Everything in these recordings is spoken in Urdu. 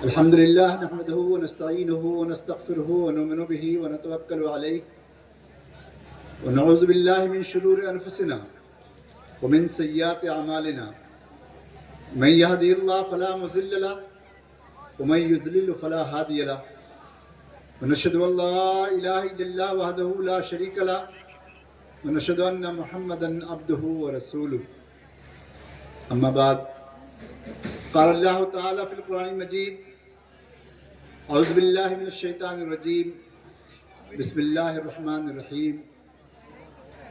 الحمد لله نحمده ونستعينه ونستغفره ونؤمن به ونتوكل عليه ونعوذ بالله من شرور أنفسنا ومن سيئات أعمالنا من يهدي الله فلا مضل له ومن يضلل فلا هادي له ونشهد أن لا إله إلا الله وحده لا شريك له ونشهد أن محمدا عبده ورسوله أما بعد قال الله تعالى في القرآن المجيد أعوذ بالله من الشيطان الرجيم بسم الله الرحمن الرحيم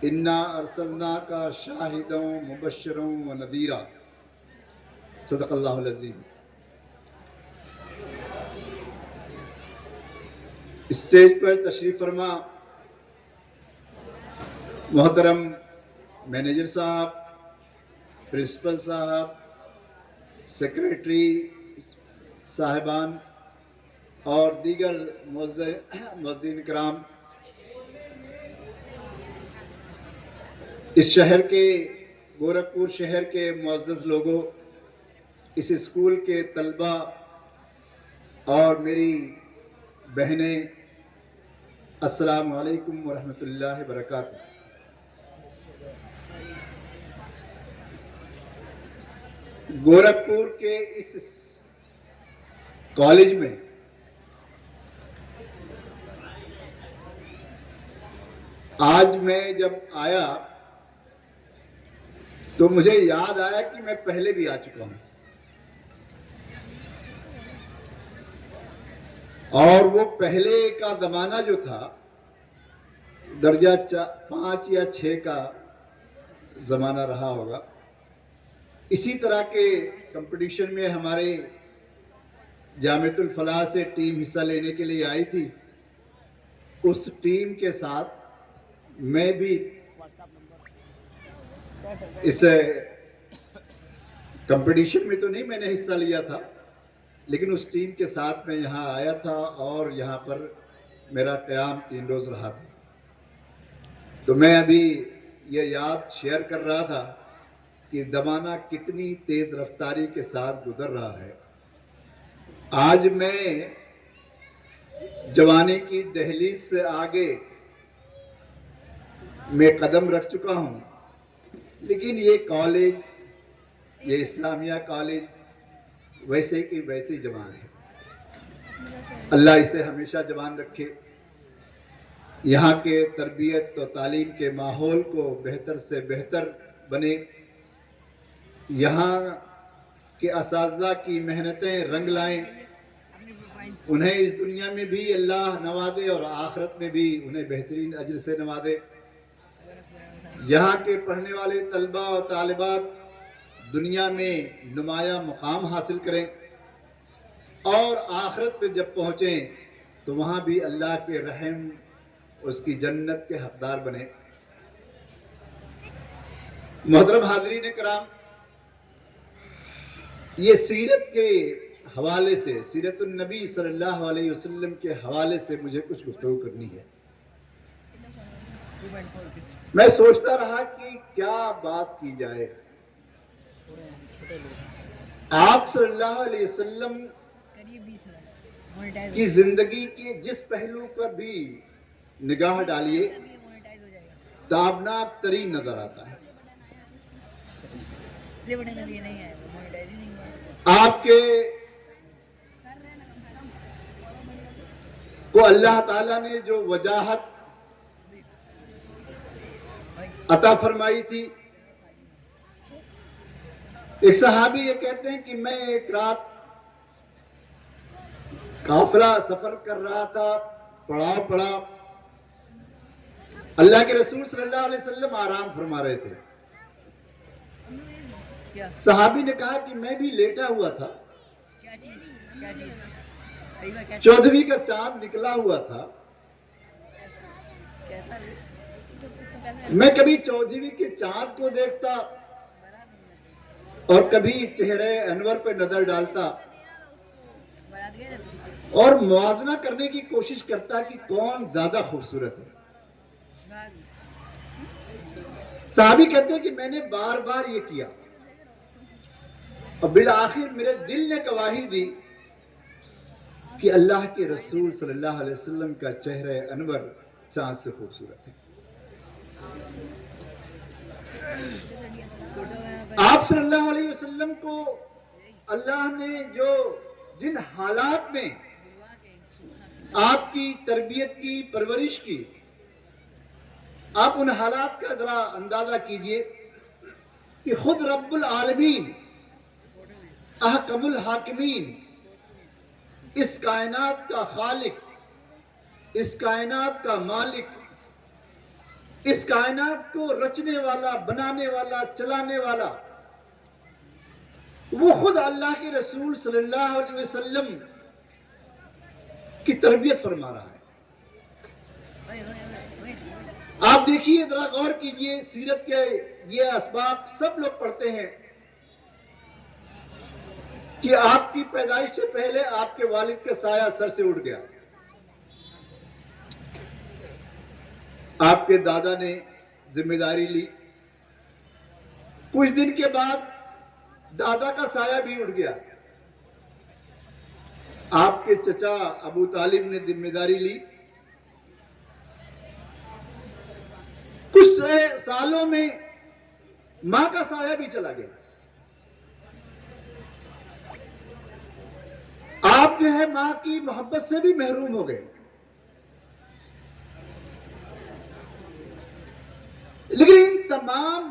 إنا أرسلناك شاهدا مبشرا ونذيرا صدق الله العظيم. اسٹیج پر تشریف فرما محترم مینیجر صاحب، پرنسپل صاحب، سیکریٹری صاحبان اور دیگر معززین کرام، اس شہر کے گورکھپور شہر کے معزز لوگوں، اس اسکول کے طلباء اور میری بہنیں، السلام علیکم ورحمۃ اللہ وبرکاتہ. گورکھپور کے اس کالج میں آج میں جب آیا تو مجھے یاد آیا کہ میں پہلے بھی آ چکا ہوں، اور وہ پہلے کا زمانہ جو تھا درجہ 5 یا 6 کا زمانہ رہا ہوگا. اسی طرح کے کمپٹیشن میں ہمارے جامعۃ الفلاح سے ٹیم حصہ لینے کے لیے آئی تھی. اس ٹیم کے ساتھ میں بھی اس کمپٹیشن میں تو نہیں میں نے حصہ لیا تھا، لیکن اس ٹیم کے ساتھ میں یہاں آیا تھا اور یہاں پر میرا قیام 3 روز رہا تھا. تو میں ابھی یہ یاد شیئر کر رہا تھا کہ زمانہ کتنی تیز رفتاری کے ساتھ گزر رہا ہے. آج میں جوانی کی دہلیز سے آگے میں قدم رکھ چکا ہوں، لیکن یہ کالج، یہ اسلامیہ کالج ویسے کی ویسی جوان ہے. اللہ اسے ہمیشہ جوان رکھے. یہاں کے تربیت و تعلیم کے ماحول کو بہتر سے بہتر بنے. یہاں کے اساتذہ کی محنتیں رنگ لائیں، انہیں اس دنیا میں بھی اللہ نوازے اور آخرت میں بھی انہیں بہترین اجر سے نوازے. یہاں کے پڑھنے والے طلباء و طالبات دنیا میں نمایاں مقام حاصل کریں اور آخرت پہ جب پہنچیں تو وہاں بھی اللہ کے رحم، اس کی جنت کے حقدار بنیں. محترم حاضرین کرام، یہ سیرت کے حوالے سے، سیرت النبی صلی اللہ علیہ وسلم کے حوالے سے مجھے کچھ گفتگو کرنی ہے. میں سوچتا رہا کہ کیا بات کی جائے. آپ صلی اللہ علیہ وسلم کی زندگی کے جس پہلو پر بھی نگاہ ڈالیے تابناک ترین نظر آتا ہے. آپ کے کو اللہ تعالیٰ نے جو وجاہت عطا فرمائی تھی. ایک صحابی یہ کہتے ہیں کہ میں ایک رات قافلہ سفر کر رہا تھا، پڑاؤ پڑا، اللہ کے رسول صلی اللہ علیہ وسلم آرام فرما رہے تھے. صحابی نے کہا کہ میں بھی لیٹا ہوا تھا، 14ویں کا چاند نکلا ہوا تھا. میں کبھی 14ویں کے چاند کو دیکھتا اور کبھی چہرے انور پہ نظر ڈالتا اور موازنہ کرنے کی کوشش کرتا کہ کون زیادہ خوبصورت ہے. صحابی کہتے ہیں کہ میں نے بار بار یہ کیا اور بالآخر میرے دل نے گواہی دی کہ اللہ کے رسول صلی اللہ علیہ وسلم کا چہرہ انور چاند سے خوبصورت ہے. آپ صلی اللہ علیہ وسلم کو اللہ نے جو جن حالات میں آپ کی تربیت کی، پرورش کی، آپ ان حالات کا ذرا اندازہ کیجئے کہ خود رب العالمین، احکم الحاکمین، اس کائنات کا خالق، اس کائنات کا مالک، اس کائنات کو رچنے والا، بنانے والا، چلانے والا، وہ خود اللہ کے رسول صلی اللہ علیہ وسلم کی تربیت فرما رہا ہے. آپ دیکھیے، ذرا غور کیجئے، سیرت کے یہ اسباق سب لوگ پڑھتے ہیں کہ آپ کی پیدائش سے پہلے آپ کے والد کا سایہ سر سے اٹھ گیا. آپ کے دادا نے ذمہ داری لی، کچھ دن کے بعد دادا کا سایہ بھی اٹھ گیا. آپ کے چچا ابو طالب نے ذمہ داری لی. کچھ سالوں میں ماں کا سایہ بھی چلا گیا. آپ جو ہے ماں کی محبت سے بھی محروم ہو گئے. لیکن ان تمام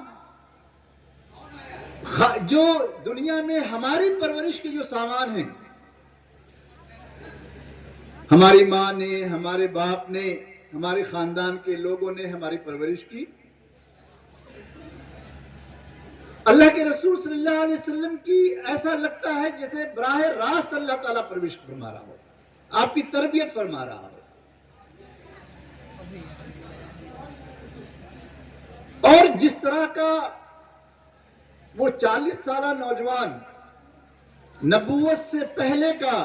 جو دنیا میں ہماری پرورش کے جو سامان ہیں، ہماری ماں نے، ہمارے باپ نے، ہمارے خاندان کے لوگوں نے ہماری پرورش کی، اللہ کے رسول صلی اللہ علیہ وسلم کی ایسا لگتا ہے جیسے براہ راست اللہ تعالیٰ پرورش فرما رہا ہو، آپ کی تربیت فرما رہا ہو. اور جس طرح کا وہ 40 سالہ نوجوان، نبوت سے پہلے کا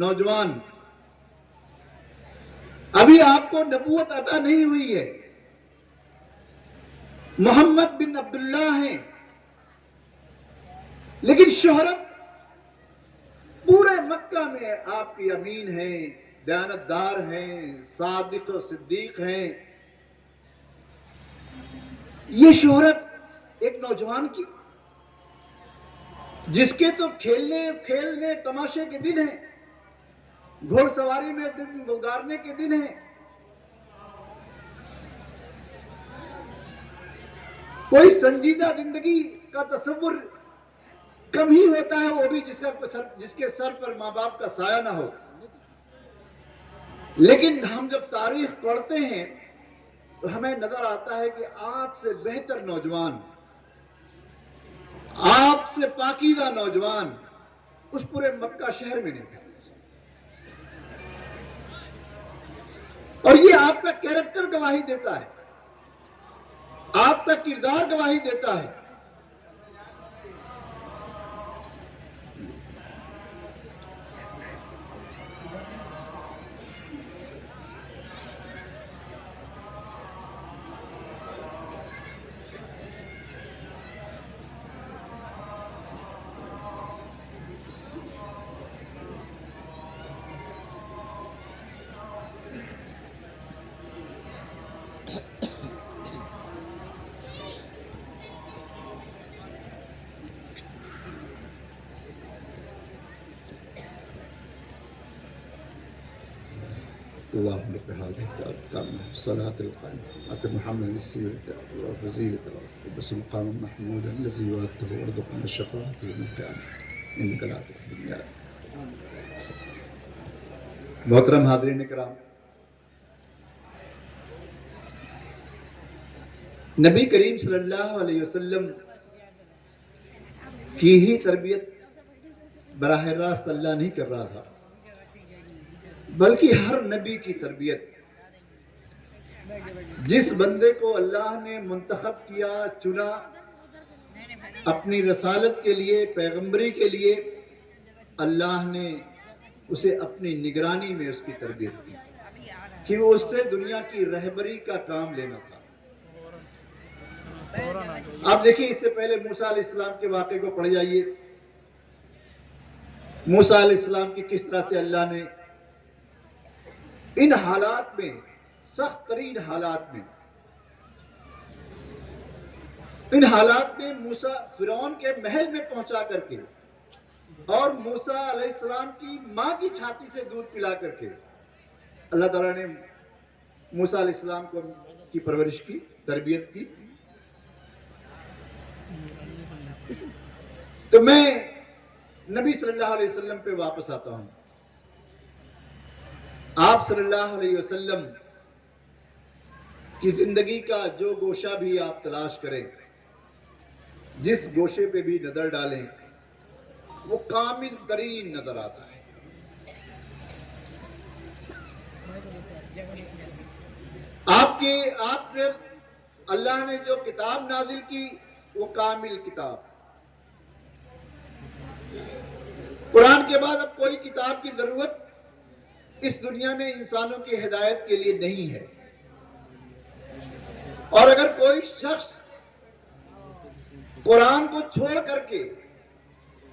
نوجوان، ابھی آپ کو نبوت عطا نہیں ہوئی ہے، محمد بن عبداللہ ہیں، لیکن شہرت پورے مکہ میں آپ کی امین ہیں، دیانتدار ہیں، صادق و صدیق ہیں. یہ شہرت ایک نوجوان کی، جس کے تو کھیلنے تماشے کے دن ہیں، گھوڑ سواری میں دن گزارنے کے دن ہیں. کوئی سنجیدہ زندگی کا تصور کم ہی ہوتا ہے، وہ بھی جس کے سر پر ماں باپ کا سایہ نہ ہو. لیکن ہم جب تاریخ پڑھتے ہیں تو ہمیں نظر آتا ہے کہ آپ سے بہتر نوجوان، آپ سے پاکیزہ نوجوان اس پورے مکہ شہر میں نہیں تھا. اور یہ آپ کا کیریکٹر گواہی دیتا ہے، آپ کا کردار گواہی دیتا ہے. اللهم رب هذه الدار التامة صلاة القائمة آت محمد السيرة والفضيلة وبس مقام محمود الذي وعدته وارزقنا الشفاعة في يوم القيامة إنك لا تخلف الميعاد. محترم حاضرین کرام، نبی کریم صلی اللہ علیہ وسلم کی ہی تربیت براہ راست اللہ نہیں کر رہا تھا، بلکہ ہر نبی کی تربیت، جس بندے کو اللہ نے منتخب کیا، چنا اپنی رسالت کے لیے، پیغمبری کے لیے، اللہ نے اسے اپنی نگرانی میں اس کی تربیت کی کہ وہ اس سے دنیا کی رہبری کا کام لینا تھا. آپ دیکھیں، اس سے پہلے موسیٰ علیہ السلام کے واقعے کو پڑھ جائیے. موسیٰ علیہ السلام کی کس طرح سے اللہ نے ان حالات میں، سخت ترین حالات میں، ان حالات میں موسیٰ فرعون کے محل میں پہنچا کر کے اور موسیٰ علیہ السلام کی ماں کی چھاتی سے دودھ پلا کر کے اللہ تعالیٰ نے موسیٰ علیہ السلام کی پرورش کی، تربیت کی. تو میں نبی صلی اللہ علیہ وسلم پہ واپس آتا ہوں. آپ صلی اللہ علیہ وسلم کی زندگی کا جو گوشہ بھی آپ تلاش کریں، جس گوشے پہ بھی نظر ڈالیں، وہ کامل ترین نظر آتا ہے. آپ پر اللہ نے جو کتاب نازل کی وہ کامل کتاب. قرآن کے بعد اب کوئی کتاب کی ضرورت اس دنیا میں انسانوں کی ہدایت کے لیے نہیں ہے. اور اگر کوئی شخص قرآن کو چھوڑ کر کے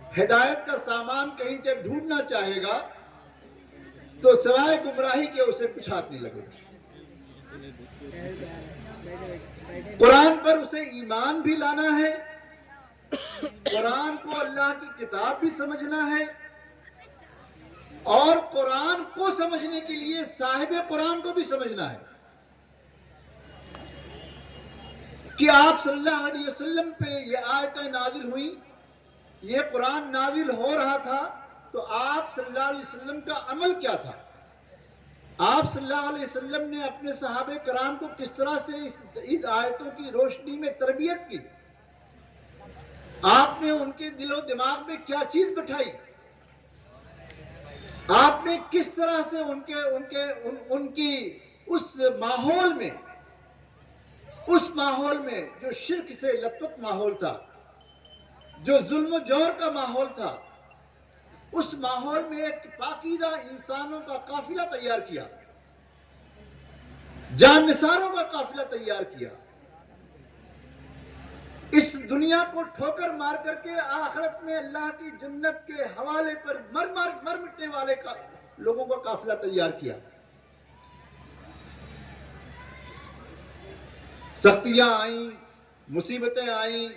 ہدایت کا سامان کہیں سے ڈھونڈنا چاہے گا تو سوائے گمراہی کے اسے کچھ ہاتھ نہیں لگے گا. قرآن پر اسے ایمان بھی لانا ہے، قرآن کو اللہ کی کتاب بھی سمجھنا ہے، اور قرآن کو سمجھنے کے لیے صاحب قرآن کو بھی سمجھنا ہے. کہ آپ صلی اللہ علیہ وسلم پہ یہ آیتیں نازل ہوئیں، یہ قرآن نازل ہو رہا تھا، تو آپ صلی اللہ علیہ وسلم کا عمل کیا تھا؟ آپ صلی اللہ علیہ وسلم نے اپنے صحابہ کرام کو کس طرح سے اس آیتوں کی روشنی میں تربیت کی؟ آپ نے ان کے دل و دماغ میں کیا چیز بٹھائی؟ آپ نے کس طرح سے ان کی اس ماحول میں جو شرک سے لطپت ماحول تھا، جو ظلم و جور کا ماحول تھا، اس ماحول میں ایک پاکیزہ انسانوں کا قافلہ تیار کیا، جان نثاروں کا قافلہ تیار کیا، اس دنیا کو ٹھوکر مار کر کے آخرت میں اللہ کی جنت کے حوالے پر مر مٹنے والے لوگوں کا قافلہ تیار کیا. سختیاں آئیں، مصیبتیں آئیں،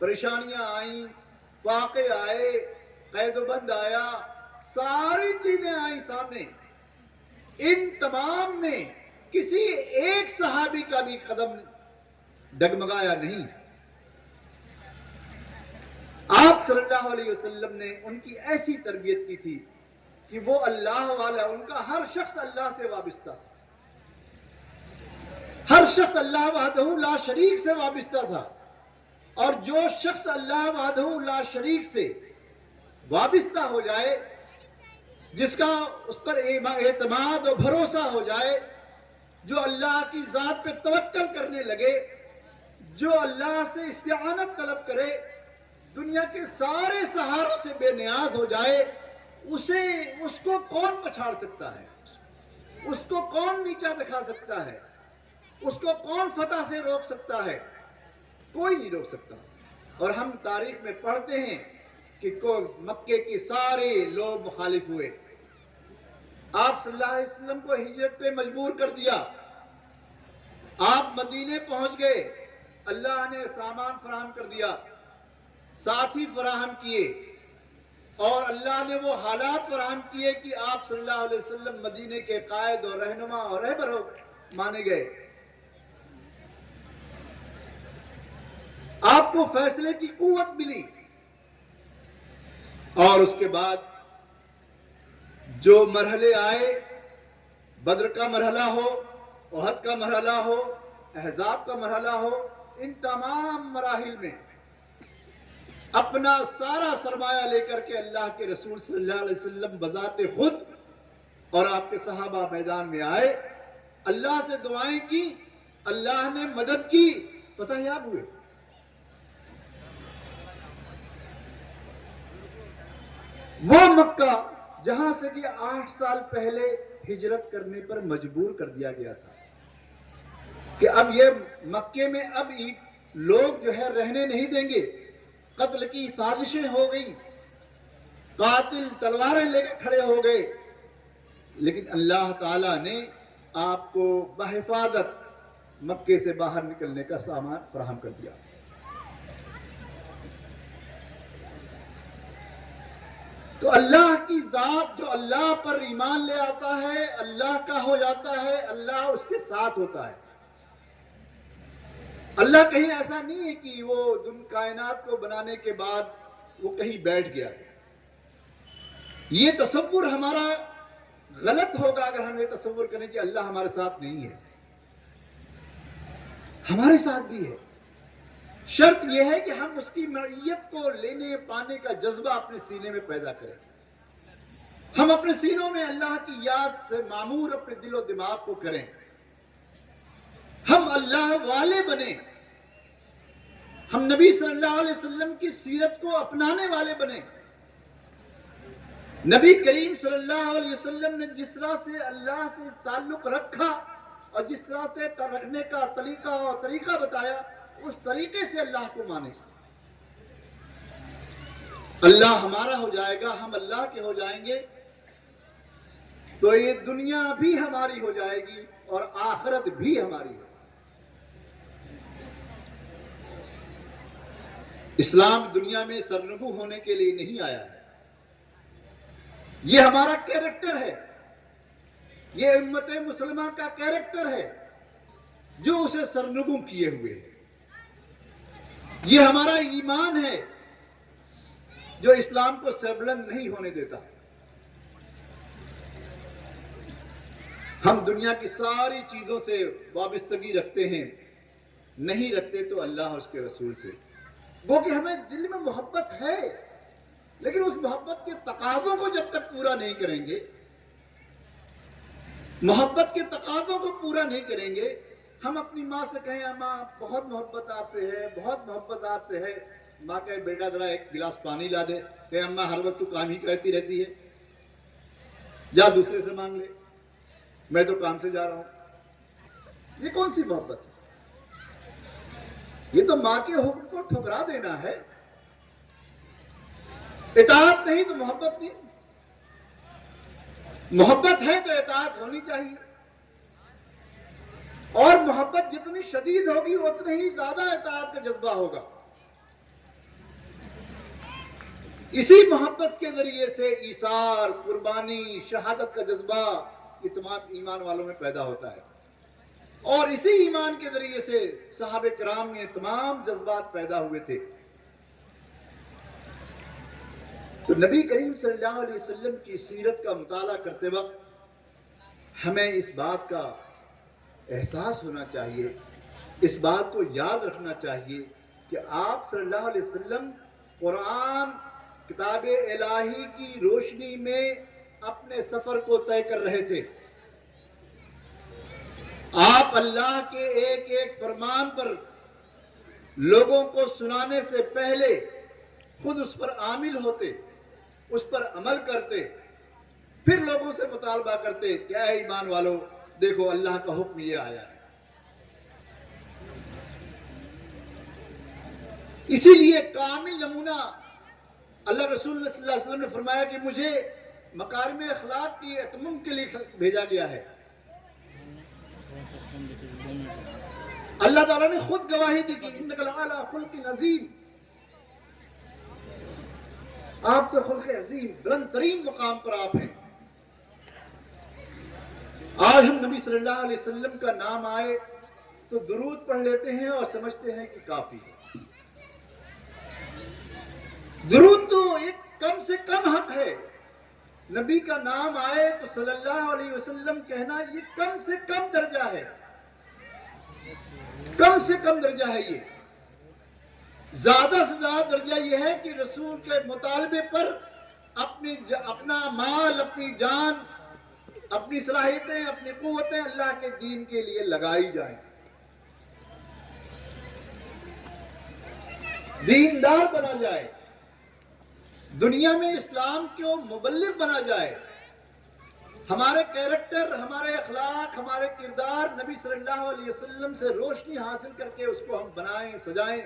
پریشانیاں آئیں، فاقے آئے، قید و بند آیا، ساری چیزیں آئیں سامنے. ان تمام میں کسی ایک صحابی کا بھی قدم ڈگمگایا نہیں. آپ صلی اللہ علیہ وسلم نے ان کی ایسی تربیت کی تھی کہ وہ اللہ والا، ان کا ہر شخص اللہ سے وابستہ تھا، ہر شخص اللہ وحدہ لا شریک سے وابستہ تھا. اور جو شخص اللہ وحدہ لا شریک سے وابستہ ہو جائے، جس کا اس پر اعتماد و بھروسہ ہو جائے، جو اللہ کی ذات پہ توکل کرنے لگے، جو اللہ سے استعانت طلب کرے، دنیا کے سارے سہاروں سے بے نیاز ہو جائے، اس کو کون پچھاڑ سکتا ہے؟ اس کو کون نیچا دکھا سکتا ہے؟ اس کو کون فتح سے روک سکتا ہے؟ کوئی نہیں روک سکتا. اور ہم تاریخ میں پڑھتے ہیں کہ مکے کے سارے لوگ مخالف ہوئے، آپ صلی اللہ علیہ وسلم کو ہجرت پہ مجبور کر دیا. آپ مدینے پہنچ گئے، اللہ نے سامان فراہم کر دیا، ساتھی فراہم کیے، اور اللہ نے وہ حالات فراہم کیے کہ آپ صلی اللہ علیہ وسلم مدینے کے قائد اور رہنما اور رہبر مانے گئے. آپ کو فیصلے کی قوت ملی. اور اس کے بعد جو مرحلے آئے، بدر کا مرحلہ ہو، احد کا مرحلہ ہو، احزاب کا مرحلہ ہو، ان تمام مراحل میں اپنا سارا سرمایہ لے کر کے اللہ کے رسول صلی اللہ علیہ وسلم بذات خود اور آپ کے صحابہ میدان میں آئے، اللہ سے دعائیں کی، اللہ نے مدد کی، فتح یاب ہوئے. وہ مکہ جہاں سے کہ 8 سال پہلے ہجرت کرنے پر مجبور کر دیا گیا تھا کہ اب یہ مکے میں اب لوگ جو ہے رہنے نہیں دیں گے، قتل کی سازشیں ہو گئیں، قاتل تلواریں لے کے کھڑے ہو گئے، لیکن اللہ تعالیٰ نے آپ کو بحفاظت مکے سے باہر نکلنے کا سامان فراہم کر دیا. تو اللہ کی ذات، جو اللہ پر ایمان لے آتا ہے اللہ کا ہو جاتا ہے، اللہ اس کے ساتھ ہوتا ہے. اللہ کہیں ایسا نہیں ہے کہ وہ کائنات کو بنانے کے بعد وہ کہیں بیٹھ گیا ہے. یہ تصور ہمارا غلط ہوگا اگر ہم یہ تصور کریں کہ اللہ ہمارے ساتھ نہیں ہے. ہمارے ساتھ بھی ہے. شرط یہ ہے کہ ہم اس کی معیت کو لینے پانے کا جذبہ اپنے سینے میں پیدا کریں. ہم اپنے سینوں میں اللہ کی یاد سے معمور اپنے دل و دماغ کو کریں. ہم اللہ والے بنیں. ہم نبی صلی اللہ علیہ وسلم کی سیرت کو اپنانے والے بنیں. نبی کریم صلی اللہ علیہ وسلم نے جس طرح سے اللہ سے تعلق رکھا اور جس طرح سے رکھنے کا طریقہ بتایا، اس طریقے سے اللہ کو مانے. اللہ ہمارا ہو جائے گا، ہم اللہ کے ہو جائیں گے تو یہ دنیا بھی ہماری ہو جائے گی اور آخرت بھی ہماری ہو. اسلام دنیا میں سرنگو ہونے کے لیے نہیں آیا ہے. یہ ہمارا کیریکٹر ہے، یہ امت مسلمہ کا کیریکٹر ہے جو اسے سرنگو کیے ہوئے ہے. یہ ہمارا ایمان ہے جو اسلام کو سربلند نہیں ہونے دیتا. ہم دنیا کی ساری چیزوں سے وابستگی رکھتے ہیں، نہیں رکھتے تو اللہ اور اس کے رسول سے. وہ کہ ہمیں دل میں محبت ہے، لیکن اس محبت کے تقاضوں کو جب تک پورا نہیں کریں گے، محبت کے تقاضوں کو پورا نہیں کریں گے. ہم اپنی ماں سے کہیں اماں بہت محبت آپ سے ہے، بہت محبت آپ سے ہے. ماں کہے بیٹا ذرا ایک گلاس پانی لا دے. کہ اماں ہر وقت تو کام ہی کرتی رہتی ہے، جا دوسرے سے مانگ لے، میں تو کام سے جا رہا ہوں. یہ کون سی محبت ہے؟ یہ تو ماں کے حکم کو ٹھکرا دینا ہے. اطاعت نہیں تو محبت نہیں. محبت ہے تو اطاعت ہونی چاہیے، اور محبت جتنی شدید ہوگی اتنی ہی زیادہ اطاعت کا جذبہ ہوگا. اسی محبت کے ذریعے سے ایثار، قربانی، شہادت کا جذبہ یہ تمام ایمان والوں میں پیدا ہوتا ہے. اور اسی ایمان کے ذریعے سے صحابہ کرام میں تمام جذبات پیدا ہوئے تھے. تو نبی کریم صلی اللہ علیہ وسلم کی سیرت کا مطالعہ کرتے وقت ہمیں اس بات کا احساس ہونا چاہیے، اس بات کو یاد رکھنا چاہیے کہ آپ صلی اللہ علیہ وسلم قرآن، کتاب الہی کی روشنی میں اپنے سفر کو طے کر رہے تھے. آپ اللہ کے ایک ایک فرمان پر لوگوں کو سنانے سے پہلے خود اس پر عامل ہوتے، اس پر عمل کرتے، پھر لوگوں سے مطالبہ کرتے کہ اے ایمان والو دیکھو اللہ کا حکم یہ آیا ہے. اسی لیے کامل نمونہ اللہ رسول صلی اللہ علیہ وسلم نے فرمایا کہ مجھے مکارم اخلاق کی اتمام کے لیے بھیجا گیا ہے. اللہ تعالیٰ نے خود گواہی دی کہ انک لعلی خلق عظیم، آپ تو خلق عظیم بلند ترین مقام پر آپ ہیں. آج ہم نبی صلی اللہ علیہ وسلم کا نام آئے تو درود پڑھ لیتے ہیں اور سمجھتے ہیں کہ کافی ہے. درود تو ایک کم سے کم حق ہے. نبی کا نام آئے تو صلی اللہ علیہ وسلم کہنا یہ کم سے کم درجہ ہے، کم سے کم درجہ ہے. یہ زیادہ سے زیادہ درجہ یہ ہے کہ رسول کے مطالبے پر اپنا مال، اپنی جان، اپنی صلاحیتیں، اپنی قوتیں اللہ کے دین کے لیے لگائی جائیں. دیندار بنا جائے، دنیا میں اسلام کو مبلغ بنا جائے. ہمارے کیریکٹر، ہمارے اخلاق، ہمارے کردار نبی صلی اللہ علیہ وسلم سے روشنی حاصل کر کے اس کو ہم بنائیں، سجائیں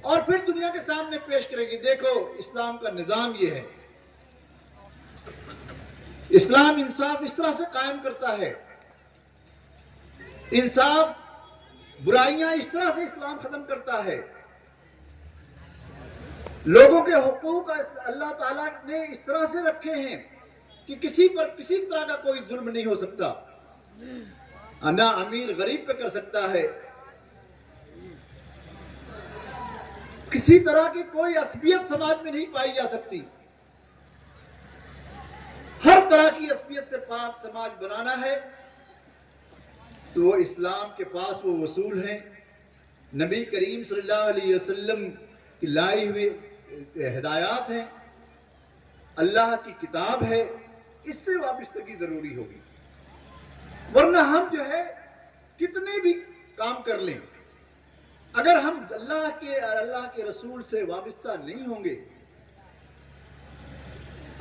اور پھر دنیا کے سامنے پیش کریں گے. دیکھو اسلام کا نظام یہ ہے. اسلام انصاف اس طرح سے قائم کرتا ہے، انصاف برائیاں اس طرح سے اسلام ختم کرتا ہے، لوگوں کے حقوق اللہ تعالیٰ نے اس طرح سے رکھے ہیں کہ کسی پر کسی طرح کا کوئی ظلم نہیں ہو سکتا، نہ امیر غریب پہ کر سکتا ہے، کسی طرح کی کوئی عصبیت سماج میں نہیں پائی جا سکتی، ہر طرح کی عصبیت سے پاک سماج بنانا ہے تو وہ اسلام کے پاس وہ اصول ہیں، نبی کریم صلی اللہ علیہ وسلم کی لائی ہوئی ہدایات ہیں، اللہ کی کتاب ہے، اس سے وابستگی ضروری ہوگی، ورنہ ہم جو ہے کتنے بھی کام کر لیں، اگر ہم اللہ کے رسول سے وابستہ نہیں ہوں گے،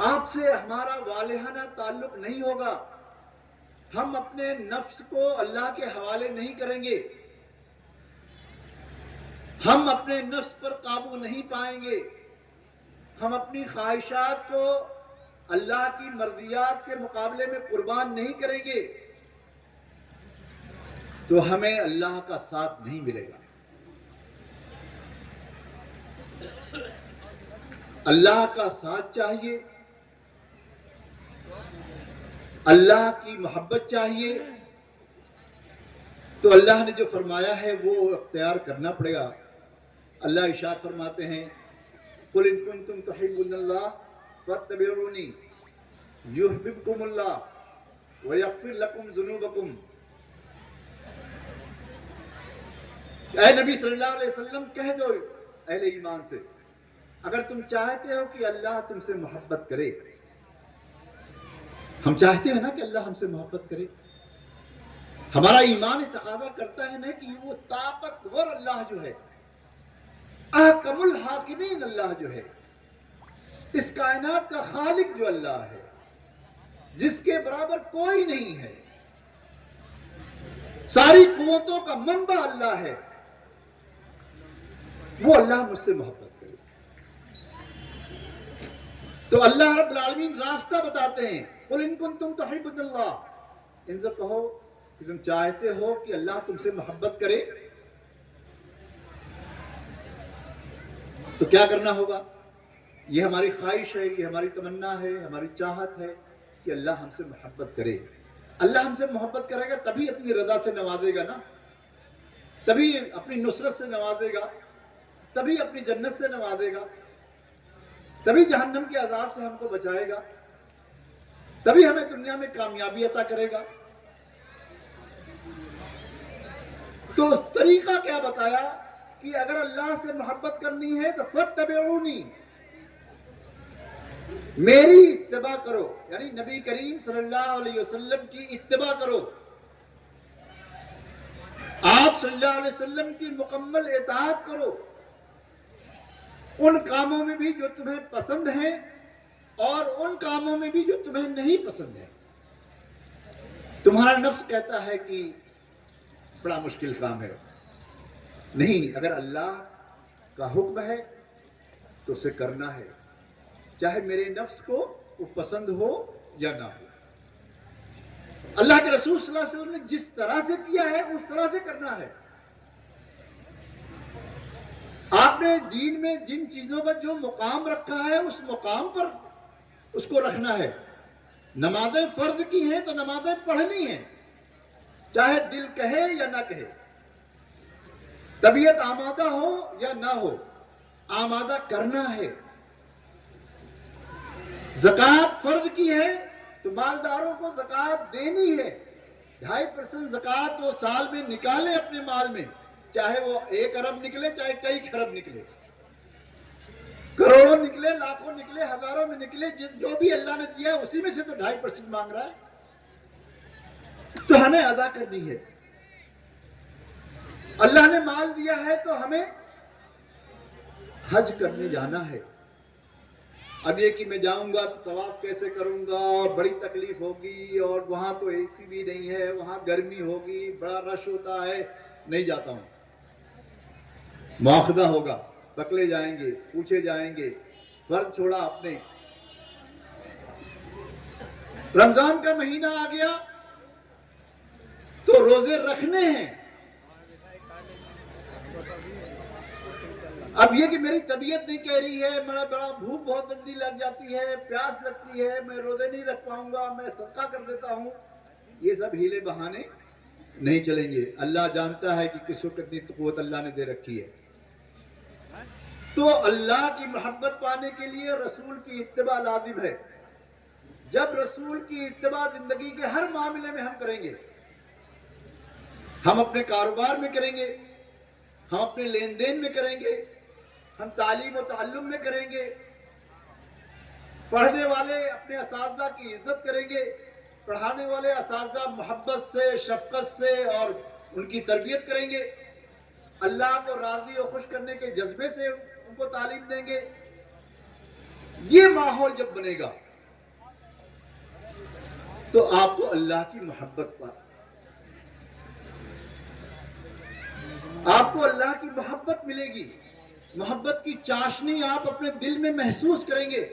آپ سے ہمارا والہانہ تعلق نہیں ہوگا، ہم اپنے نفس کو اللہ کے حوالے نہیں کریں گے، ہم اپنے نفس پر قابو نہیں پائیں گے، ہم اپنی خواہشات کو اللہ کی مرضیات کے مقابلے میں قربان نہیں کریں گے تو ہمیں اللہ کا ساتھ نہیں ملے گا۔ اللہ کا ساتھ چاہیے، اللہ کی محبت چاہیے، تو اللہ نے جو فرمایا ہے وہ اختیار کرنا پڑے گا۔ اللہ ارشاد فرماتے ہیں قُلْ إِن كُنتُمْ تُحِبُّونَ اللَّهَ فَاتَّبِعُونِي يُحْبِبْكُمُ اللَّهُ وَيَغْفِرْ لَكُمْ ذُنُوبَكُمْ۔ اے نبی صلی اللہ علیہ وسلم کہہ دو اہل ایمان سے، اگر تم چاہتے ہو کہ اللہ تم سے محبت کرے، ہم چاہتے ہیں نا کہ اللہ ہم سے محبت کرے، ہمارا ایمان تقاضا کرتا ہے نا کہ وہ طاقتور اللہ جو ہے، احکم الحاکمین اللہ جو ہے، اس کائنات کا خالق جو اللہ ہے، جس کے برابر کوئی نہیں ہے، ساری قوتوں کا منبع اللہ ہے، وہ اللہ مجھ سے محبت کرے۔ تو اللہ رب العالمین راستہ بتاتے ہیں قُلْ إِن كُنتُمْ تُحِبُّونَ اللَّهَ، ان سے کہو کہ تم چاہتے ہو کہ اللہ تم سے محبت کرے تو کیا کرنا ہوگا؟ یہ ہماری خواہش ہے، یہ ہماری تمنا ہے، ہماری چاہت ہے کہ اللہ ہم سے محبت کرے۔ اللہ ہم سے محبت کرے گا تبھی اپنی رضا سے نوازے گا نا، تبھی اپنی نصرت سے نوازے گا، تبھی اپنی جنت سے نوازے گا، تبھی جہنم کے عذاب سے ہم کو بچائے گا، تبھی ہمیں دنیا میں کامیابی عطا کرے گا۔ تو طریقہ کیا بتایا کہ اگر اللہ سے محبت کرنی ہے تو فَاتَّبِعُونِی، میری اتباع کرو، یعنی نبی کریم صلی اللہ علیہ وسلم کی اتباع کرو، آپ صلی اللہ علیہ وسلم کی مکمل اطاعت کرو، ان کاموں میں بھی جو تمہیں پسند ہیں اور ان کاموں میں بھی جو تمہیں نہیں پسند ہے۔ تمہارا نفس کہتا ہے کہ بڑا مشکل کام ہے، نہیں، اگر اللہ کا حکم ہے تو اسے کرنا ہے، چاہے میرے نفس کو وہ پسند ہو یا نہ ہو۔ اللہ کے رسول صلی اللہ علیہ وسلم نے جس طرح سے کیا ہے اس طرح سے کرنا ہے۔ آپ نے دین میں جن چیزوں کا جو مقام رکھا ہے اس مقام پر اس کو رکھنا ہے۔ نمازیں فرض کی ہیں تو نمازیں پڑھنی ہیں، چاہے دل کہے یا نہ کہے، طبیعت آمادہ ہو یا نہ ہو، آمادہ کرنا ہے۔ زکوٰۃ فرض کی ہے تو مالداروں کو زکوٰۃ دینی ہے، 2.5% زکوٰۃ وہ سال میں نکالے اپنے مال میں، چاہے وہ 1 ارب نکلے چاہے کئی خرب نکلے، کروڑوں نکلے، لاکھوں نکلے، ہزاروں میں نکلے، جو بھی اللہ نے دیا ہے اسی میں سے تو 2.5% مانگ رہا ہے، تو ہمیں ادا کرنی ہے۔ اللہ نے مال دیا ہے تو ہمیں حج کرنے جانا ہے۔ اب یہ کہ میں جاؤں گا تو طواف کیسے کروں گا اور بڑی تکلیف ہوگی اور وہاں تو اے سی بھی نہیں ہے، وہاں گرمی ہوگی، بڑا رش ہوتا ہے، نہیں جاتا ہوں، مواخذہ ہوگا، پکڑے جائیں گے، پوچھے جائیں گے، فرض چھوڑا آپ نے۔ رمضان کا مہینہ آ گیا تو روزے رکھنے ہیں. اب یہ کہ میری طبیعت نہیں کہہ رہی ہے, میرا بڑا بھوک بہت جلدی لگ جاتی ہے, پیاس لگتی ہے, میں روزے نہیں رکھ پاؤں گا, میں صدقہ کر دیتا ہوں, یہ سب ہیلے بہانے نہیں چلیں گے. اللہ جانتا ہے کہ کس کو کتنی قوت اللہ نے دے رکھی ہے. تو اللہ کی محبت پانے کے لیے رسول کی اتباع لازم ہے. جب رسول کی اتباع زندگی کے ہر معاملے میں ہم کریں گے, ہم اپنے کاروبار میں کریں گے, ہم اپنے لین دین میں کریں گے, ہم تعلیم و تعلم میں کریں گے, پڑھنے والے اپنے اساتذہ کی عزت کریں گے, پڑھانے والے اساتذہ محبت سے, شفقت سے اور ان کی تربیت کریں گے, اللہ کو راضی و خوش کرنے کے جذبے سے ان کو تعلیم دیں گے. یہ ماحول جب بنے گا تو آپ کو اللہ کی محبت پر, آپ کو اللہ کی محبت ملے گی. محبت کی چاشنی آپ اپنے دل میں محسوس کریں گے,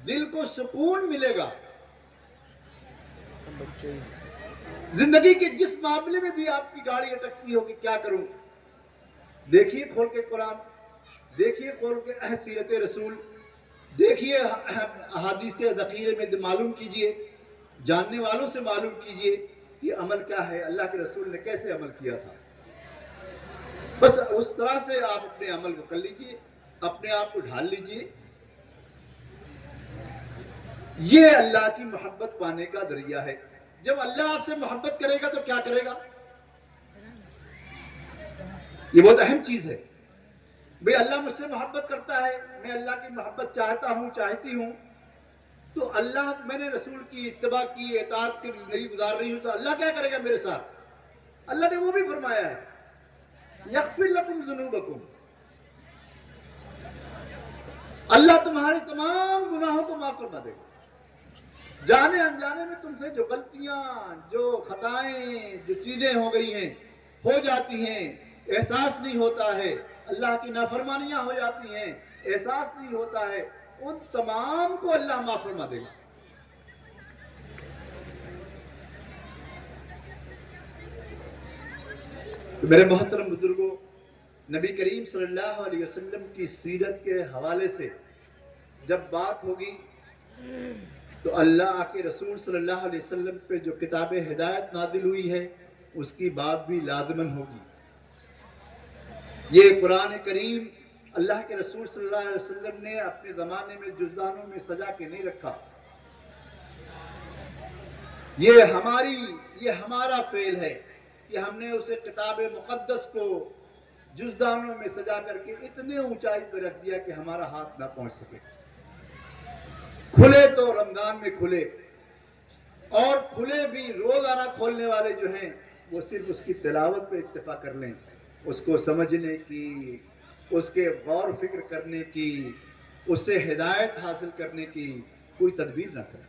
دل کو سکون ملے گا. زندگی کے جس معاملے میں بھی آپ کی گاڑی اٹکتی ہو کہ کیا کروں, دیکھیے کھول کے قرآن, دیکھیے کھول کے سیرت رسول, دیکھیے احادیث کے ذخیرے میں معلوم کیجئے, جاننے والوں سے معلوم کیجئے کہ عمل کیا ہے, اللہ کے رسول نے کیسے عمل کیا تھا. بس اس طرح سے آپ اپنے عمل کو کر لیجئے, اپنے آپ کو ڈھال لیجئے. یہ اللہ کی محبت پانے کا ذریعہ ہے. جب اللہ آپ سے محبت کرے گا تو کیا کرے گا, یہ بہت اہم چیز ہے. بھئی اللہ مجھ سے محبت کرتا ہے, میں اللہ کی محبت چاہتا ہوں, چاہتی ہوں, تو اللہ, میں نے رسول کی اتباع کی, اطاعت کی زندگی گزار رہی ہوں, تو اللہ کیا کرے گا میرے ساتھ. اللہ نے وہ بھی فرمایا ہے, یغفر لکم ذنوبکم, اللہ تمہارے تمام گناہوں کو معاف فرما دے گا. جانے انجانے میں تم سے جو غلطیاں, جو خطائیں, جو چیزیں ہو گئی ہیں, ہو جاتی ہیں, احساس نہیں ہوتا ہے, اللہ کی نافرمانیاں ہو جاتی ہیں, احساس نہیں ہوتا ہے, ان تمام کو اللہ معاف فرما دے گا. تو میرے محترم بزرگوں, نبی کریم صلی اللہ علیہ وسلم کی سیرت کے حوالے سے جب بات ہوگی تو اللہ کے رسول صلی اللہ علیہ وسلم پہ جو کتاب ہدایت نازل ہوئی ہے اس کی بات بھی لازماً ہوگی. یہ قرآن کریم اللہ کے رسول صلی اللہ علیہ وسلم نے اپنے زمانے میں جزدانوں میں سجا کے نہیں رکھا. یہ ہمارا فعل ہے کہ ہم نے اسے کتاب مقدس کو جزدانوں میں سجا کر کے اتنے اونچائی پہ رکھ دیا کہ ہمارا ہاتھ نہ پہنچ سکے. کھلے تو رمضان میں کھلے, اور کھلے بھی روزانہ کھولنے والے جو ہیں وہ صرف اس کی تلاوت پہ اکتفا کر لیں, اس کو سمجھنے کی, اس کے غور فکر کرنے کی, اس سے ہدایت حاصل کرنے کی کوئی تدبیر نہ کریں.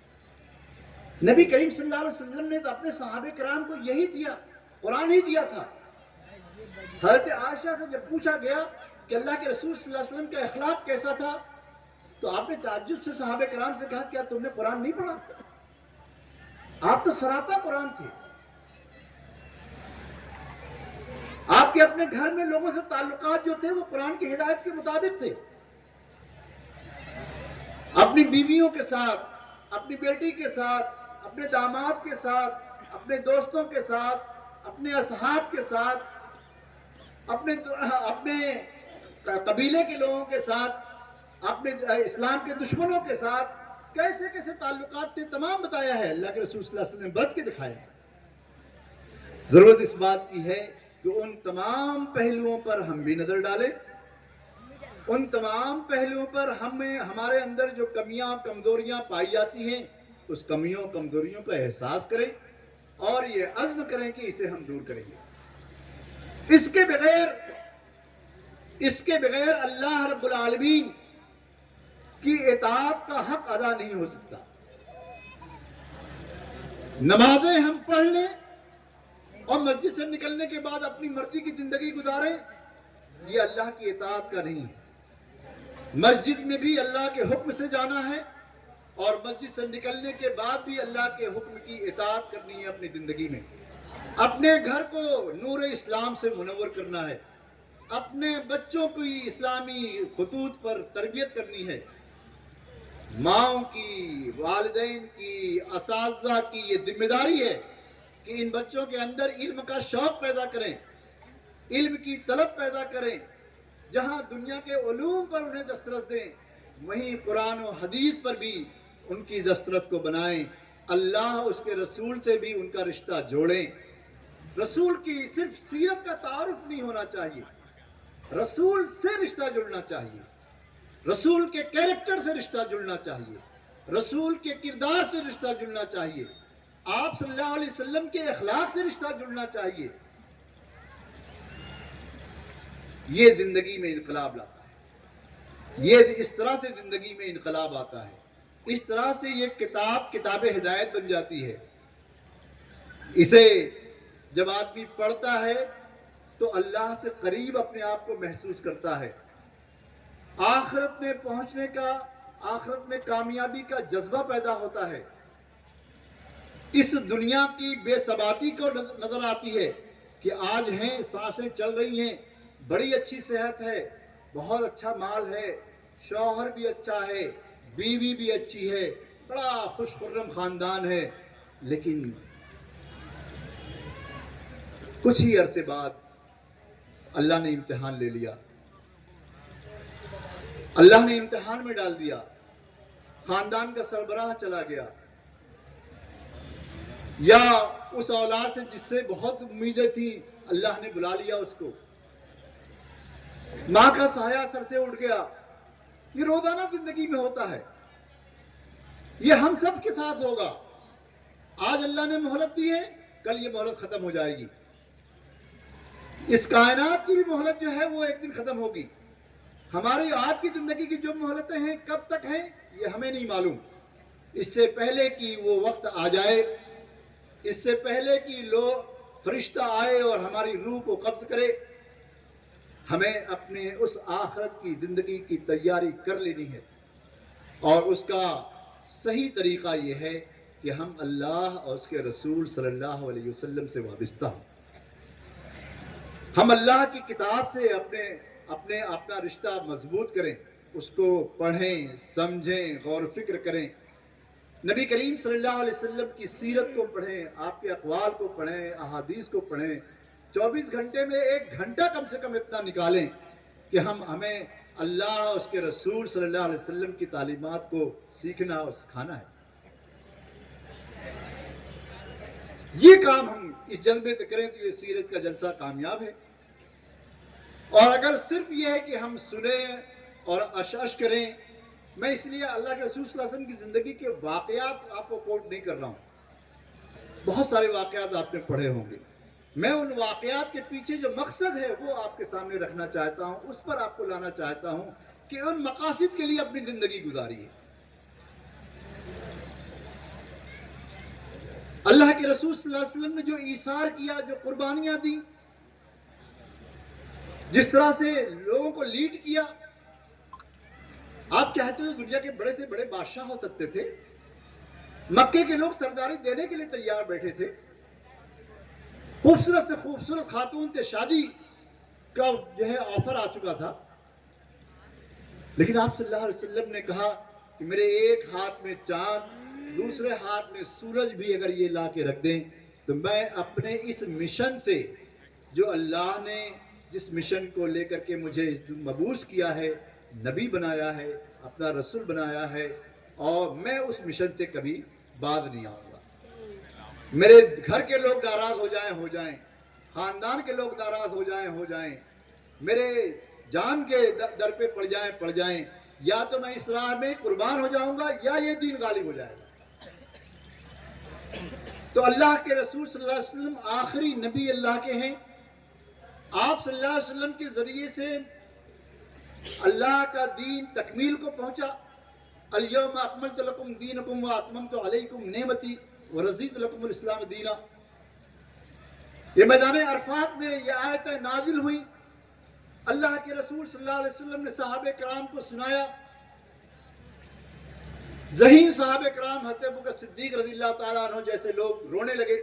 نبی کریم صلی اللہ علیہ وسلم نے تو اپنے صحابہ کرام کو یہی دیا, قرآن ہی دیا تھا. حضرت عائشہ سے جب پوچھا گیا کہ اللہ کے رسول صلی اللہ علیہ وسلم کا اخلاق کیسا تھا, تو آپ نے تعجب سے صحابہ کرام سے کہا, کیا تم نے قرآن نہیں پڑھا؟ آپ تو سراپا قرآن تھے. آپ کے اپنے گھر میں لوگوں سے تعلقات جو تھے وہ قرآن کی ہدایت کے مطابق تھے. اپنی بیویوں کے ساتھ, اپنی بیٹی کے ساتھ, اپنے داماد کے ساتھ, اپنے دوستوں کے ساتھ, اپنے اصحاب کے ساتھ, اپنے قبیلے کے لوگوں کے ساتھ, اپنے اسلام کے دشمنوں کے ساتھ کیسے کیسے تعلقات تھے, تمام بتایا ہے. اللہ کے رسول صلی اللہ علیہ وسلم نے بڑھ کے دکھایا ہے. ضرورت اس بات کی ہے کہ ان تمام پہلوؤں پر ہم بھی نظر ڈالیں, ان تمام پہلوؤں پر ہمارے اندر جو کمیاں کمزوریاں پائی جاتی ہیں اس کمیوں کمزوریوں کا احساس کریں اور یہ عزم کریں کہ اسے ہم دور کریں گے. اس کے بغیر اللہ رب العالمین کی اطاعت کا حق ادا نہیں ہو سکتا. نمازیں ہم پڑھ لیں اور مسجد سے نکلنے کے بعد اپنی مرضی کی زندگی گزاریں, یہ اللہ کی اطاعت کا نہیں ہے. مسجد میں بھی اللہ کے حکم سے جانا ہے, اور مسجد سے نکلنے کے بعد بھی اللہ کے حکم کی اطاعت کرنی ہے اپنی زندگی میں، اپنے گھر کو نور اسلام سے منور کرنا ہے، اپنے بچوں کو اسلامی خطوط پر تربیت کرنی ہے، ماؤں کی، والدین کی، اساتذہ کی یہ ذمہ داری ہے کہ ان بچوں کے اندر علم کا شوق پیدا کریں، علم کی طلب پیدا کریں، جہاں دنیا کے علوم پر انہیں دسترس دیں وہیں قرآن و حدیث پر بھی ان کی دسترس کو بنائیں، اللہ اس کے رسول سے بھی ان کا رشتہ جوڑیں۔ رسول کی صرف سیرت کا تعارف نہیں ہونا چاہیے، رسول سے رشتہ جڑنا چاہیے، رسول کے کیریکٹر سے رشتہ جڑنا چاہیے، رسول کے کردار سے رشتہ جڑنا چاہیے، آپ صلی اللہ علیہ وسلم کے اخلاق سے رشتہ جڑنا چاہیے۔ یہ زندگی میں انقلاب لاتا ہے، یہ اس طرح سے زندگی میں انقلاب آتا ہے، اس طرح سے یہ کتاب ہدایت بن جاتی ہے۔ اسے جب آدمی پڑھتا ہے تو اللہ سے قریب اپنے آپ کو محسوس کرتا ہے، آخرت میں پہنچنے کا، آخرت میں کامیابی کا جذبہ پیدا ہوتا ہے، اس دنیا کی بے ثباتی کو نظر آتی ہے کہ آج ہیں، سانسیں چل رہی ہیں، بڑی اچھی صحت ہے، بہت اچھا مال ہے، شوہر بھی اچھا ہے، بیوی بھی اچھی ہے، بڑا خوش خرم خاندان ہے، لیکن کچھ ہی عرصے بعد اللہ نے امتحان لے لیا، اللہ نے امتحان میں ڈال دیا، خاندان کا سربراہ چلا گیا، یا اس اولاد سے جس سے بہت امیدیں تھیں اللہ نے بلا لیا اس کو، ماں کا سایہ سر سے اٹھ گیا۔ یہ روزانہ زندگی میں ہوتا ہے، یہ ہم سب کے ساتھ ہوگا۔ آج اللہ نے مہلت دی ہے، کل یہ مہلت ختم ہو جائے گی، اس کائنات کی بھی مہلت جو ہے وہ ایک دن ختم ہوگی۔ ہماری آپ کی زندگی کی جو مہلتیں ہیں کب تک ہیں یہ ہمیں نہیں معلوم، اس سے پہلے کہ وہ وقت آ جائے، اس سے پہلے کہ فرشتہ آئے اور ہماری روح کو قبض کرے، ہمیں اپنے اس آخرت کی زندگی کی تیاری کر لینی ہے، اور اس کا صحیح طریقہ یہ ہے کہ ہم اللہ اور اس کے رسول صلی اللہ علیہ وسلم سے وابستہ ہوں، ہم اللہ کی کتاب سے اپنا رشتہ مضبوط کریں، اس کو پڑھیں، سمجھیں، غور و فکر کریں، نبی کریم صلی اللہ علیہ وسلم کی سیرت کو پڑھیں، آپ کے اقوال کو پڑھیں، احادیث کو پڑھیں، 24 گھنٹے میں 1 گھنٹہ کم سے کم اتنا نکالیں کہ ہمیں اللہ اور اس کے رسول صلی اللہ علیہ وسلم کی تعلیمات کو سیکھنا اور سکھانا ہے۔ یہ کام ہم اس جلبے سے کریں تو یہ سیرت کا جلسہ کامیاب ہے، اور اگر صرف یہ ہے کہ ہم سنیں اور اشش کریں، میں اس لیے اللہ کے رسول صلی اللہ علیہ وسلم کی زندگی کے واقعات آپ کو کوٹ نہیں کر رہا ہوں، بہت سارے واقعات آپ نے پڑھے ہوں گے، میں ان واقعات کے پیچھے جو مقصد ہے وہ آپ کے سامنے رکھنا چاہتا ہوں، اس پر آپ کو لانا چاہتا ہوں کہ ان مقاصد کے لیے اپنی زندگی گزاری ہے۔ اللہ کے رسول صلی اللہ علیہ وسلم نے جو ایثار کیا، جو قربانیاں دی، جس طرح سے لوگوں کو لیڈ کیا، آپ چاہتے ہیں دنیا کے بڑے سے بڑے بادشاہ ہو سکتے تھے، مکے کے لوگ سرداری دینے کے لیے تیار بیٹھے تھے، خوبصورت سے خوبصورت خاتون سے شادی کا جو ہے آفر آ چکا تھا، لیکن آپ صلی اللہ علیہ وسلم نے کہا کہ میرے ایک ہاتھ میں چاند، دوسرے ہاتھ میں سورج بھی اگر یہ لا کے رکھ دیں تو میں اپنے اس مشن سے، جو اللہ نے جس مشن کو لے کر کے مجھے مبعوث کیا ہے، نبی بنایا ہے، اپنا رسول بنایا ہے، اور میں اس مشن سے کبھی باز نہیں آؤں گا۔ میرے گھر کے لوگ ناراض ہو جائیں، خاندان کے لوگ ناراض ہو جائیں، میرے جان کے در پہ پڑ جائیں، یا تو میں اس راہ میں قربان ہو جاؤں گا یا یہ دین غالب ہو جائے گا۔ تو اللہ کے رسول صلی اللہ علیہ وسلم آخری نبی اللہ کے ہیں، آپ صلی اللہ علیہ وسلم کے ذریعے سے اللہ کا دین تکمیل کو پہنچا۔ الیوم اکملت لکم دینکم واتممت علیکم نعمتی ورضیت لکم الاسلام دینا۔ یہ میدان عرفات میں یہ آیتیں نازل ہوئی، اللہ کے رسول صلی اللہ علیہ وسلم نے صحابہ کرام کو سنایا، ذہین صحابہ کرام حضرت ابوبکر صدیق رضی اللہ تعالیٰ عنہ جیسے لوگ رونے لگے.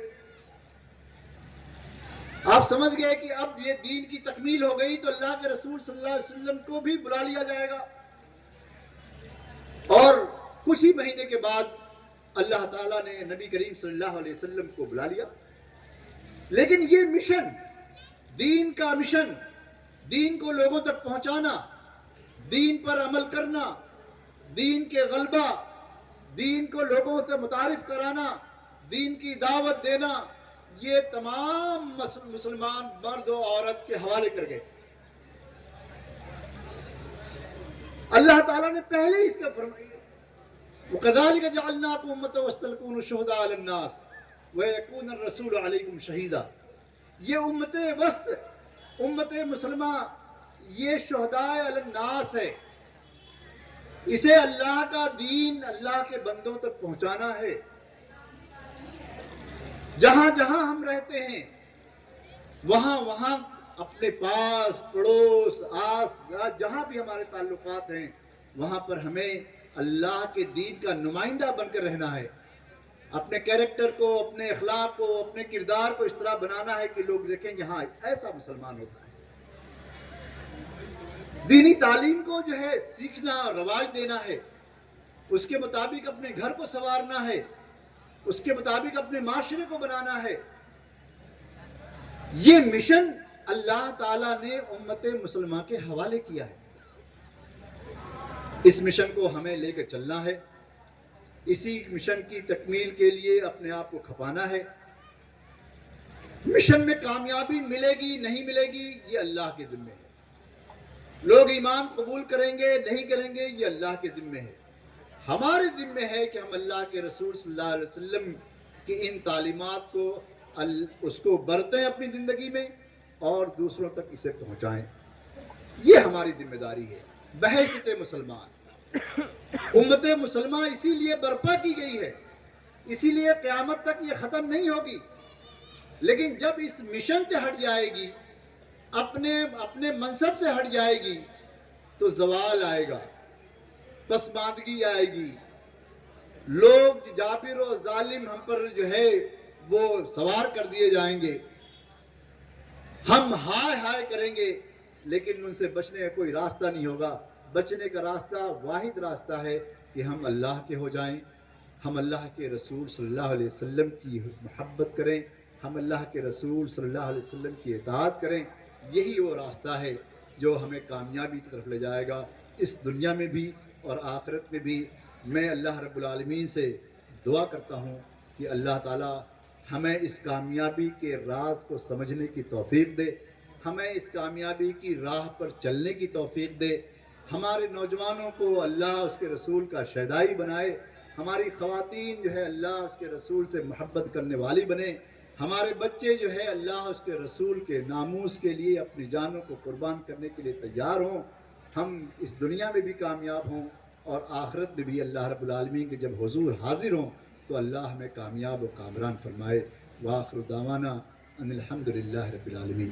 آپ سمجھ گئے کہ اب یہ دین کی تکمیل ہو گئی تو اللہ کے رسول صلی اللہ علیہ وسلم کو بھی بلا لیا جائے گا. اور کچھ ہی مہینے کے بعد اللہ تعالیٰ نے نبی کریم صلی اللہ علیہ وسلم کو بلا لیا. لیکن یہ مشن، دین کا مشن، دین کو لوگوں تک پہنچانا، دین پر عمل کرنا، دین کے غلبہ، دین کو لوگوں سے متعارف کرانا، دین کی دعوت دینا، یہ تمام مسلمان مرد و عورت کے حوالے کر گئے. اللہ تعالیٰ نے پہلے اس کا فرمایا وَكَذَلِكَ جَعَلْنَاكُمْ أُمَّةً وَسْطًا لِتَكُونُوا شُهَدَاءَ عَلَى النَّاسِ وَيَكُونَ الرَّسُولُ عَلَيْكُمْ شَهِيدًا. یہ امت وسط، امت مسلمہ، یہ شہداء علی الناس ہے. اسے اللہ کا دین اللہ کے بندوں تک پہنچانا ہے. جہاں جہاں ہم رہتے ہیں وہاں وہاں اپنے پاس پڑوس آس جہاں بھی ہمارے تعلقات ہیں وہاں پر ہمیں اللہ کے دین کا نمائندہ بن کر رہنا ہے. اپنے کیریکٹر کو، اپنے اخلاق کو، اپنے کردار کو اس طرح بنانا ہے کہ لوگ دیکھیں گے ہاں ایسا مسلمان ہوتا ہے. دینی تعلیم کو جو ہے سیکھنا، رواج دینا ہے، اس کے مطابق اپنے گھر کو سنوارنا ہے، اس کے مطابق اپنے معاشرے کو بنانا ہے. یہ مشن اللہ تعالیٰ نے امت مسلمہ کے حوالے کیا ہے. اس مشن کو ہمیں لے کے چلنا ہے. اسی مشن کی تکمیل کے لیے اپنے آپ کو کھپانا ہے. مشن میں کامیابی ملے گی نہیں ملے گی یہ اللہ کے ذمے ہے. لوگ ایمان قبول کریں گے نہیں کریں گے یہ اللہ کے ذمے ہے. ہمارے ذمے ہے کہ ہم اللہ کے رسول صلی اللہ علیہ وسلم کی ان تعلیمات کو اس کو برتیں اپنی زندگی میں اور دوسروں تک اسے پہنچائیں. یہ ہماری ذمہ داری ہے. بحیثیت مسلمان امت مسلمہ اسی لیے برپا کی گئی ہے، اسی لیے قیامت تک یہ ختم نہیں ہوگی. لیکن جب اس مشن سے ہٹ جائے گی، اپنے منصب سے ہٹ جائے گی تو زوال آئے گا، پسماندگی آئے گی. لوگ جابر و ظالم ہم پر جو ہے وہ سوار کر دیے جائیں گے. ہم ہائے ہائے کریں گے لیکن ان سے بچنے کا کوئی راستہ نہیں ہوگا. بچنے کا راستہ واحد راستہ ہے کہ ہم اللہ کے ہو جائیں، ہم اللہ کے رسول صلی اللہ علیہ وسلم کی محبت کریں، ہم اللہ کے رسول صلی اللہ علیہ وسلم کی اطاعت کریں. یہی وہ راستہ ہے جو ہمیں کامیابی کی طرف لے جائے گا، اس دنیا میں بھی اور آخرت میں بھی. میں اللہ رب العالمین سے دعا کرتا ہوں کہ اللہ تعالی ہمیں اس کامیابی کے راز کو سمجھنے کی توفیق دے، ہمیں اس کامیابی کی راہ پر چلنے کی توفیق دے. ہمارے نوجوانوں کو اللہ اس کے رسول کا شیدائی بنائے، ہماری خواتین جو ہے اللہ اس کے رسول سے محبت کرنے والی بنے، ہمارے بچے جو ہے اللہ اس کے رسول کے ناموس کے لیے اپنی جانوں کو قربان کرنے کے لیے تیار ہوں. ہم اس دنیا میں بھی کامیاب ہوں اور آخرت میں بھی اللہ رب العالمین کے جب حضور حاضر ہوں تو اللہ ہمیں کامیاب و کامران فرمائے. وآخر دعوانا ان الحمدللہ رب العالمین.